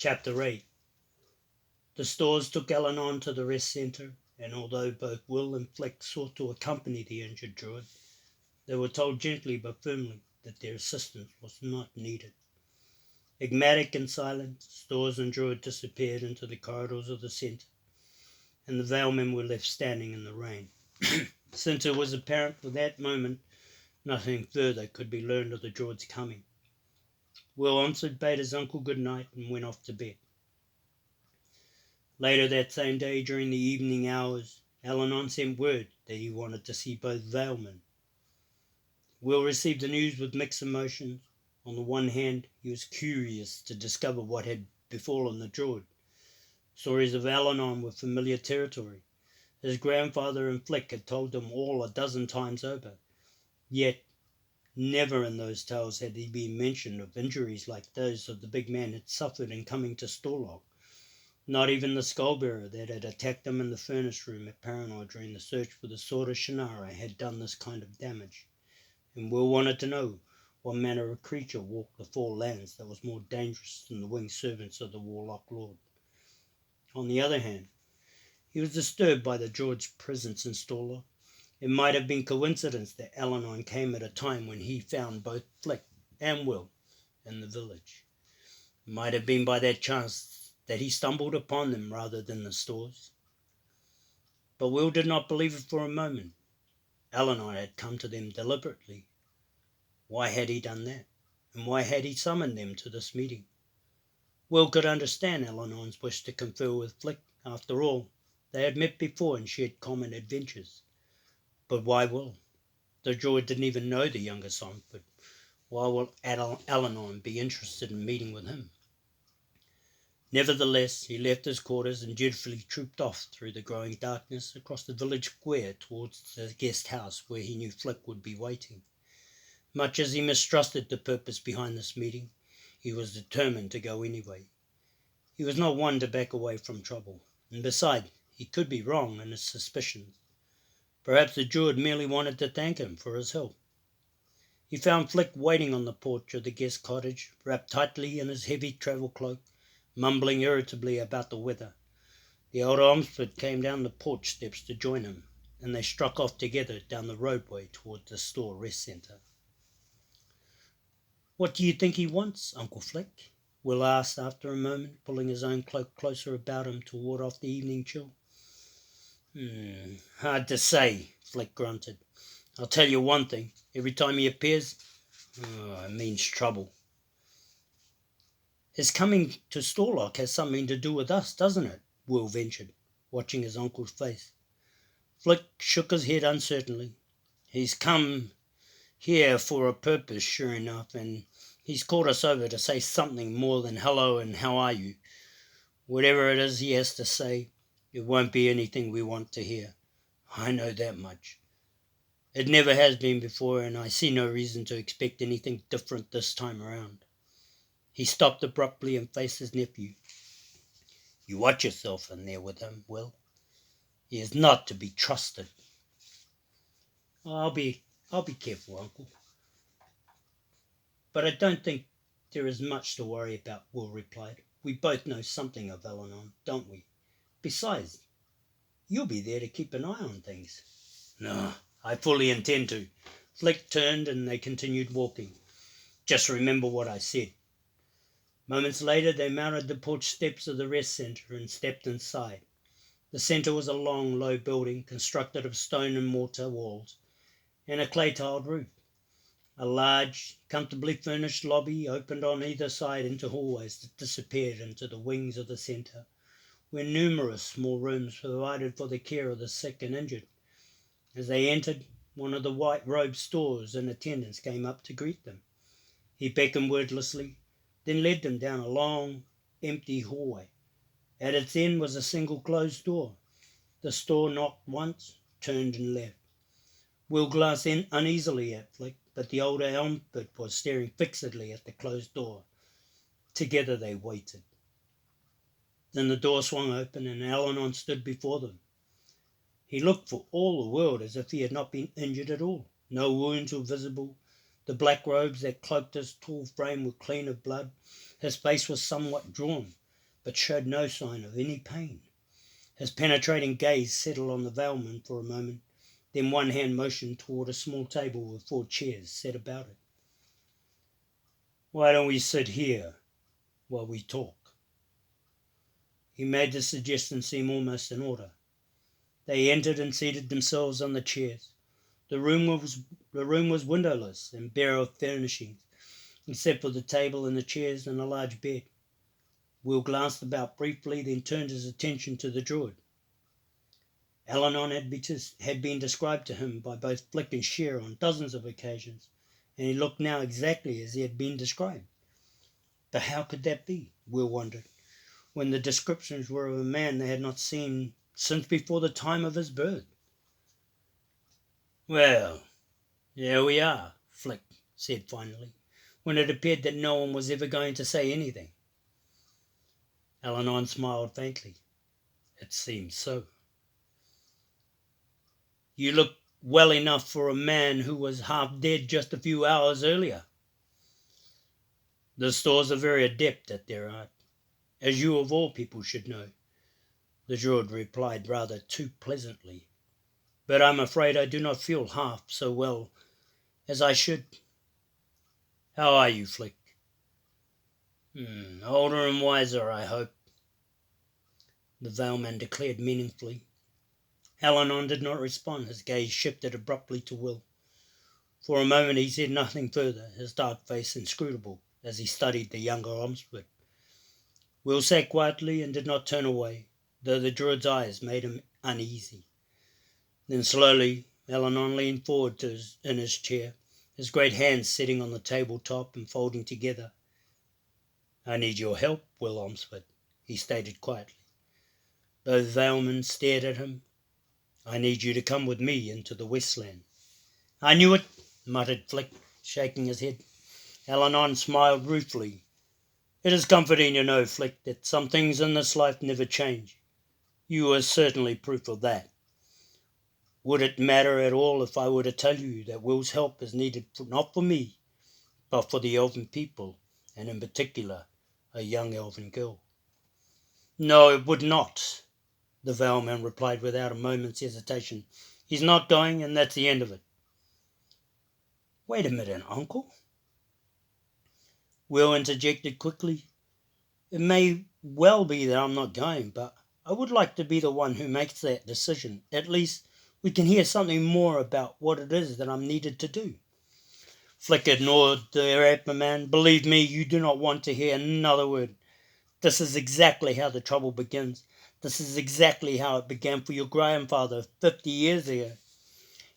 Chapter 8. The Stores took Eleanor to the rest centre, and although both Will and Flick sought to accompany the injured druid, they were told gently but firmly that their assistance was not needed. Enigmatic and silent, Stores and druid disappeared into the corridors of the centre, and the Valemen were left standing in the rain. Since it was apparent for that moment nothing further could be learned of the druid's coming, Wil Ohmsford bade his uncle good night and went off to bed. Later that same day, during the evening hours, Eleanor sent word that he wanted to see both Valemen. Will received the news with mixed emotions. On the one hand, he was curious to discover what had befallen the druid. Stories of Eleanor were familiar territory. His grandfather and Flick had told him all a dozen times over. Yet, never in those tales had he been mentioned of injuries like those of the big man had suffered in coming to Storlock. Not even the skull-bearer that had attacked him in the furnace room at Paranor during the search for the sword of Shannara had done this kind of damage, and Will wanted to know what manner of creature walked the four lands that was more dangerous than the winged servants of the Warlock Lord. On the other hand, he was disturbed by the druid's presence in Storlock. It might have been coincidence that Eleanor came at a time when he found both Flick and Will in the village. It might have been by that chance that he stumbled upon them rather than the Stores. But Will did not believe it for a moment. Eleanor had come to them deliberately. Why had he done that? And why had he summoned them to this meeting? Will could understand Eleanor's wish to confer with Flick. After all, they had met before and shared common adventures. But why Will? The druid didn't even know the younger son, but why will Eleanor be interested in meeting with him? Nevertheless, he left his quarters and dutifully trooped off through the growing darkness across the village square towards the guest house where he knew Flick would be waiting. Much as he mistrusted the purpose behind this meeting, he was determined to go anyway. He was not one to back away from trouble, and besides, he could be wrong in his suspicions. Perhaps the druid merely wanted to thank him for his help. He found Flick waiting on the porch of the guest cottage, wrapped tightly in his heavy travel cloak, mumbling irritably about the weather. The old Ohmsford came down the porch steps to join him, and they struck off together down the roadway towards the store rest centre. "What do you think he wants, Uncle Flick?" Will asked after a moment, pulling his own cloak closer about him to ward off the evening chill. Hard to say," Flick grunted. "I'll tell you one thing. Every time he appears, it means trouble." "His coming to Storlock has something to do with us, doesn't it?" Will ventured, watching his uncle's face. Flick shook his head uncertainly. "He's come here for a purpose, sure enough, and he's called us over to say something more than hello and how are you. Whatever it is he has to say, it won't be anything we want to hear. I know that much. It never has been before, and I see no reason to expect anything different this time around." He stopped abruptly and faced his nephew. "You watch yourself in there with him, Will. He is not to be trusted." I'll be careful, Uncle. "But I don't think there is much to worry about," Will replied. "We both know something of Eleanor, don't we? Besides, you'll be there to keep an eye on things." "No, I fully intend to." Flick turned and they continued walking. "Just remember what I said." Moments later they mounted the porch steps of the rest centre and stepped inside. The centre was a long, low building constructed of stone and mortar walls and a clay-tiled roof. A large, comfortably furnished lobby opened on either side into hallways that disappeared into the wings of the centre, where numerous small rooms provided for the care of the sick and injured. As they entered, one of the white-robed stores and attendants came up to greet them. He beckoned wordlessly, then led them down a long, empty hallway. At its end was a single closed door. The store knocked once, turned and left. Will glanced uneasily at Flick, but the old Ohmsford was staring fixedly at the closed door. Together they waited. Then the door swung open and Eleanor stood before them. He looked for all the world as if he had not been injured at all. No wounds were visible. The black robes that cloaked his tall frame were clean of blood. His face was somewhat drawn, but showed no sign of any pain. His penetrating gaze settled on the Valeman for a moment, then one hand motioned toward a small table with 4 chairs set about it. "Why don't we sit here while we talk?" He made the suggestion seem almost in order. They entered and seated themselves on the chairs. The room was windowless and bare of furnishings, except for the table and the chairs and a large bed. Will glanced about briefly, then turned his attention to the Druid. Elanon had been described to him by both Flick and Shear on dozens of occasions, and he looked now exactly as he had been described. But how could that be, Will wondered, when the descriptions were of a man they had not seen since before the time of his birth? "Well, here we are," Flick said finally, when it appeared that no one was ever going to say anything. Elanon smiled faintly. "It seems so." "You look well enough for a man who was half dead just a few hours earlier." "The Stores are very adept at their art, as you of all people should know," the Druid replied rather too pleasantly. "But I'm afraid I do not feel half so well as I should. How are you, Flick?" Older and wiser, I hope," the Valeman declared meaningfully. Elanon did not respond. His gaze shifted abruptly to Will. For a moment he said nothing further, his dark face inscrutable as he studied the younger Ohmsford. Will sat quietly and did not turn away, though the Druid's eyes made him uneasy. Then slowly Elanon leaned forward in his chair, his great hands sitting on the table top and folding together. "I need your help, Wil Ohmsford," he stated quietly. Both Valemen stared at him. "I need you to come with me into the Westland." "I knew it," muttered Flick, shaking his head. Elanon smiled ruefully. "It is comforting to know, Flick, that some things in this life never change. You are certainly proof of that. Would it matter at all if I were to tell you that Will's help is needed not for me, but for the elven people, and in particular a young elven girl?" "No, it would not," the Valeman replied without a moment's hesitation. "He's not going, and that's the end of it." "Wait a minute, Uncle," Will interjected quickly. "It may well be that I'm not going, but I would like to be the one who makes that decision. At least we can hear something more about what it is that I'm needed to do." Flick ignored the Rapperman. "Believe me, you do not want to hear another word. This is exactly how the trouble begins. This is exactly how it began for your grandfather 50 years ago."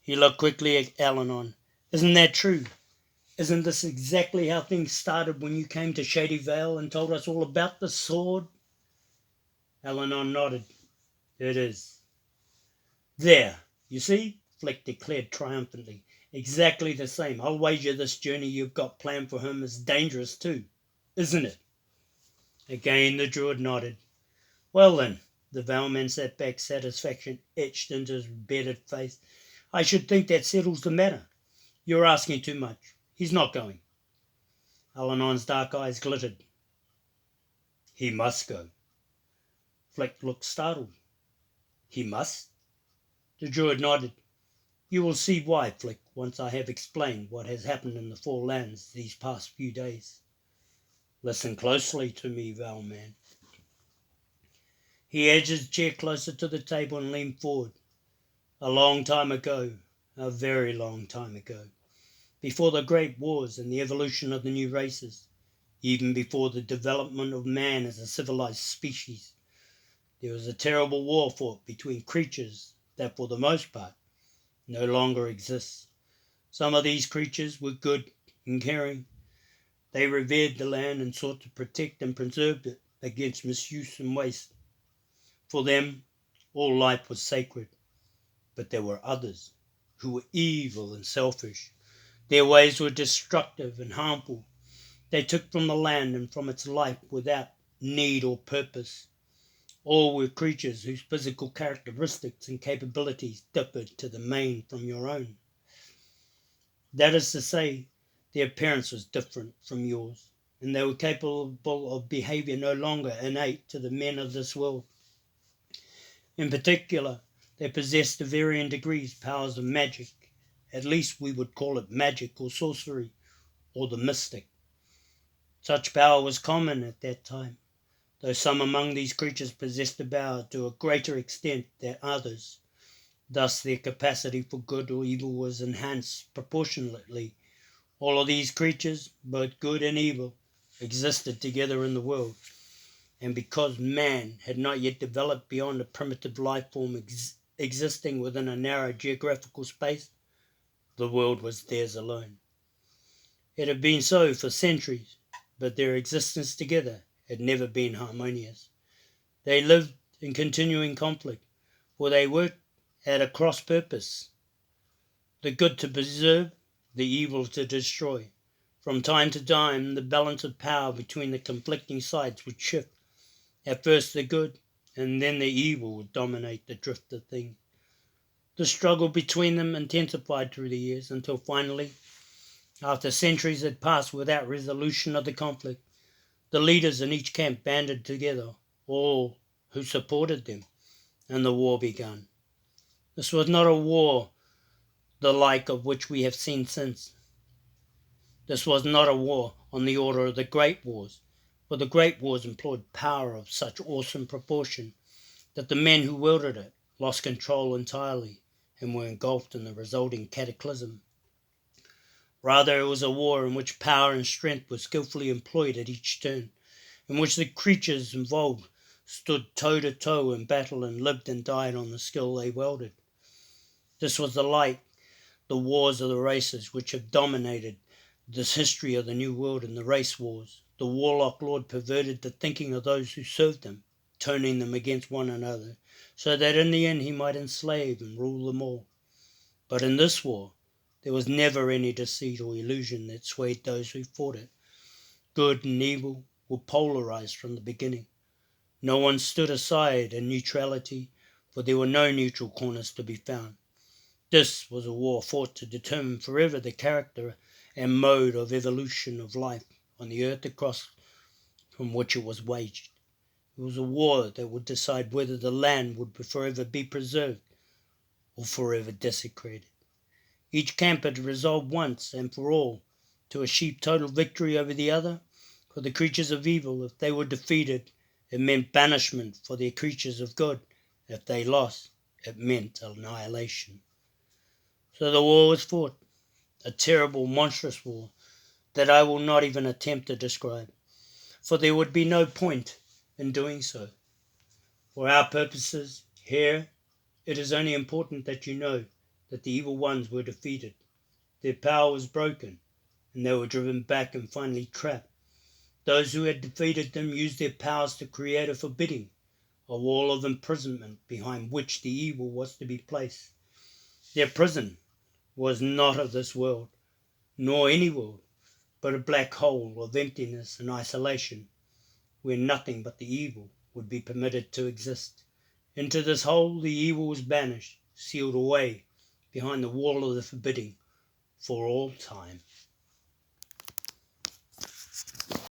He looked quickly at Elanon. "Isn't that true? Isn't this exactly how things started when you came to Shady Vale and told us all about the sword?" Elanon nodded. "It is." "There, you see," Flick declared triumphantly. "Exactly the same. I'll wager this journey you've got planned for him is dangerous too, isn't it?" Again the Druid nodded. "Well then," the Valeman sat back, satisfaction etched into his bearded face. "I should think that settles the matter. You're asking too much. He's not going." Elanon's dark eyes glittered. "He must go." Flick looked startled. "He must?" The Druid nodded. "You will see why, Flick, once I have explained what has happened in the Four Lands these past few days. Listen closely to me, Valeman." He edged his chair closer to the table and leaned forward. "A long time ago, a very long time ago, before the great wars and the evolution of the new races, even before the development of man as a civilized species, there was a terrible war fought between creatures that, for the most part, no longer exist. Some of these creatures were good and caring. They revered the land and sought to protect and preserve it against misuse and waste. For them, all life was sacred. But there were others who were evil and selfish. Their ways were destructive and harmful. They took from the land and from its life without need or purpose. All were creatures whose physical characteristics and capabilities differed to the main from your own. That is to say, their appearance was different from yours. and they were capable of behavior no longer innate to the men of this world. In particular, they possessed to varying degrees powers of magic. At least we would call it magic or sorcery, or the mystic. Such power was common at that time, though some among these creatures possessed the power to a greater extent than others. Thus their capacity for good or evil was enhanced proportionately. All of these creatures, both good and evil, existed together in the world, and because man had not yet developed beyond a primitive life form existing within a narrow geographical space, the world was theirs alone. It had been so for centuries, but their existence together had never been harmonious. They lived in continuing conflict, for they worked at a cross purpose, the good to preserve, the evil to destroy. From time to time, the balance of power between the conflicting sides would shift. At first the good, and then the evil would dominate the drift of things. The struggle between them intensified through the years until finally, after centuries had passed without resolution of the conflict, the leaders in each camp banded together, all who supported them, and the war began. This was not a war the like of which we have seen since. This was not a war on the order of the Great Wars, for the Great Wars employed power of such awesome proportion that the men who wielded it lost control entirely and were engulfed in the resulting cataclysm. Rather, it was a war in which power and strength were skillfully employed at each turn, in which the creatures involved stood toe to toe in battle and lived and died on the skill they wielded. This was the wars of the races which have dominated this history of the New World and the race wars. The warlock lord perverted the thinking of those who served him, turning them against one another, so that in the end he might enslave and rule them all. But in this war, there was never any deceit or illusion that swayed those who fought it. Good and evil were polarized from the beginning. No one stood aside in neutrality, for there were no neutral corners to be found. This was a war fought to determine forever the character and mode of evolution of life on the earth across from which it was waged. It was a war that would decide whether the land would forever be preserved or forever desecrated. Each camp had resolved once and for all to achieve total victory over the other. For the creatures of evil, if they were defeated, it meant banishment for the creatures of good. If they lost, it meant annihilation. So the war was fought, a terrible, monstrous war that I will not even attempt to describe, for there would be no point in doing so. For our purposes here, it is only important that you know that the evil ones were defeated. Their power was broken, and they were driven back and finally trapped. Those who had defeated them used their powers to create a forbidding, a wall of imprisonment behind which the evil was to be placed. Their prison was not of this world, nor any world, but a black hole of emptiness and isolation, where nothing but the evil would be permitted to exist. Into this hole the evil was banished, sealed away behind the wall of the forbidding for all time.